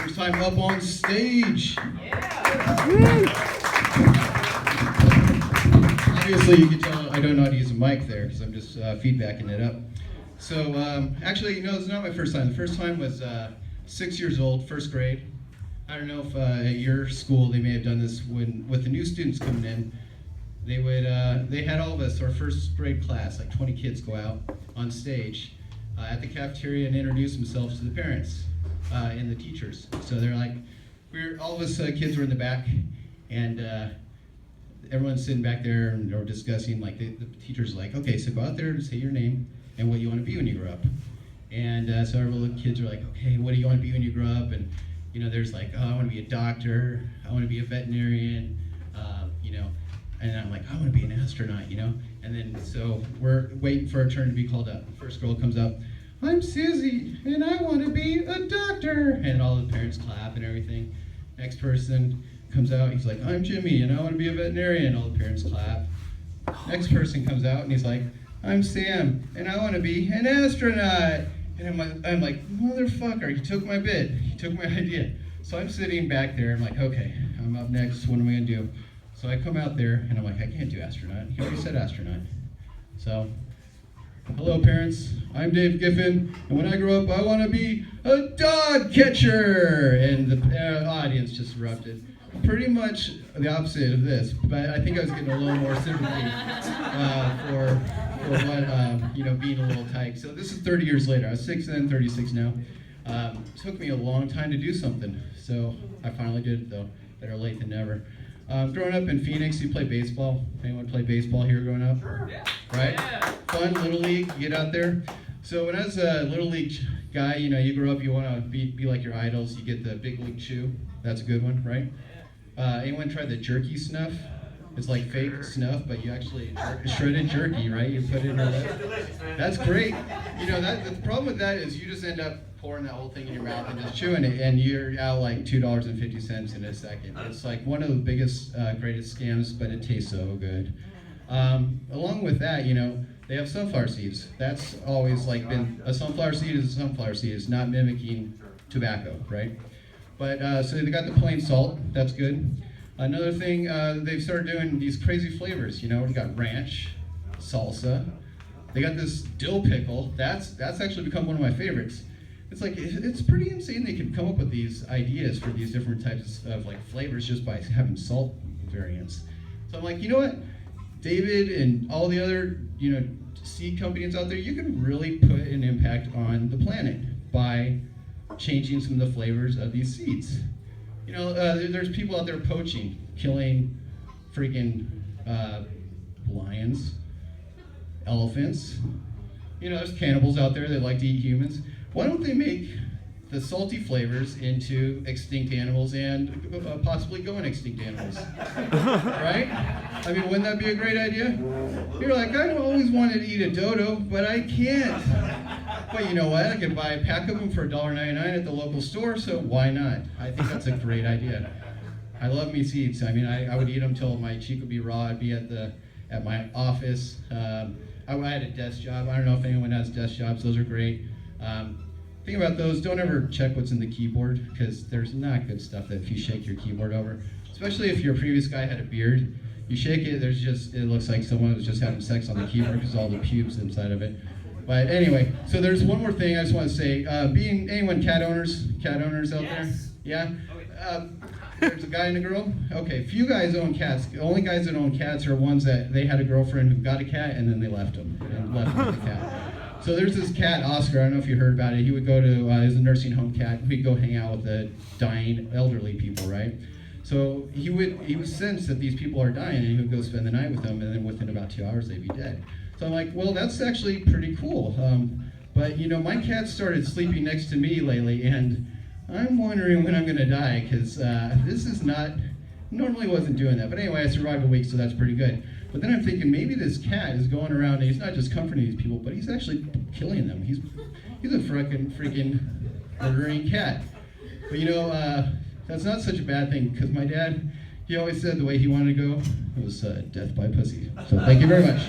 first time up on stage. Obviously, you can tell I don't know how to use a mic there because I'm just feedbacking it up. So actually, it's not my first time. The first time was 6 years old, first grade. I don't know if at your school they may have done this with the new students coming in. They had all of us, our first grade class, like 20 kids go out on stage at the cafeteria and introduce themselves to the parents and the teachers. So they're like, all of us kids were in the back, and everyone's sitting back there and they're discussing, like the teacher's like, okay, so go out there and say your name and what you want to be when you grow up. And so all the kids are like, okay, what do you want to be when you grow up? And there's like, oh, I want to be a doctor, I want to be a veterinarian, and I'm like, I want to be an astronaut, And then so we're waiting for our turn to be called up. First girl comes up, I'm Susie, and I want to be a doctor. And all the parents clap and everything. Next person comes out, he's like, I'm Jimmy, and I want to be a veterinarian. All the parents clap. Next person comes out, and he's like, I'm Sam, and I want to be an astronaut. And I'm like, motherfucker, you took my bit. You took my idea. So I'm sitting back there, I'm like, okay, I'm up next, what am I going to do? So I come out there, and I'm like, I can't do astronaut. He already said astronaut. So, hello parents, I'm Dave Giffin, and when I grow up, I want to be a dog catcher. And the audience just erupted. Pretty much the opposite of this, but I think I was getting a little more sympathy for what, being a little tight. So this is 30 years later. I was 6 then, 36 now. It took me a long time to do something, so I finally did it though. Better late than never. Growing up in Phoenix, you play baseball. Anyone play baseball here growing up? Sure. Yeah. Right? Yeah. Fun, little league, you get out there. So when I was a little league guy, you grow up, you want to be like your idols. You get the big league chew. That's a good one, right? Anyone tried the jerky snuff? It's like fake snuff, but you actually shredded jerky, right? You put it in your lip. That's great. The problem with that is you just end up pouring that whole thing in your mouth and just chewing it, and you're out like $2.50 in a second. It's like one of the biggest, greatest scams, but it tastes so good. Along with that, they have sunflower seeds. That's always like been, a sunflower seed is a sunflower seed. It's not mimicking tobacco, right? But so they got the plain salt. That's good. Another thing, they've started doing these crazy flavors. We got ranch, salsa. They got this dill pickle. That's actually become one of my favorites. It's like, it's pretty insane they can come up with these ideas for these different types of like flavors just by having salt variants. So I'm like, you know what? David and all the other, seed companies out there, you can really put an impact on the planet by changing some of the flavors of these seeds. There's people out there poaching, killing freaking lions, elephants. There's cannibals out there that like to eat humans. Why don't they make the salty flavors into extinct animals and possibly going extinct animals? Right? I mean, wouldn't that be a great idea? You're like, I always wanted to eat a dodo, but I can't. But you know what? I can buy a pack of them for $1.99 at the local store, so why not? I think that's a great idea. I love me seeds. I mean, I would eat them till my cheek would be raw. I'd be at my office. I had a desk job. I don't know if anyone has desk jobs. Those are great. Thing about those, don't ever check what's in the keyboard, because there's not good stuff that if you shake your keyboard over, especially if your previous guy had a beard. You shake it, it looks like someone was just having sex on the keyboard because all the pubes inside of it. But anyway, so there's one more thing I just want to say. Being anyone cat owners out there? Yeah? There's a guy and a girl? Okay, few guys own cats. The only guys that own cats are ones that they had a girlfriend who got a cat and then they left him with the cat. So there's this cat, Oscar, I don't know if you heard about it. He would go to, he was a nursing home cat. He'd go hang out with the dying elderly people, right? So he would sense that these people are dying, and he would go spend the night with them, and then within about 2 hours they'd be dead. So I'm like, well, that's actually pretty cool. But my cat started sleeping next to me lately, and I'm wondering when I'm gonna die, because this is not, normally wasn't doing that. But anyway, I survived a week, so that's pretty good. But then I'm thinking, maybe this cat is going around, and he's not just comforting these people, but he's actually killing them. He's a freaking murdering cat. But that's not such a bad thing, because my dad, he always said the way he wanted to go, it was death by pussy. So thank you very much.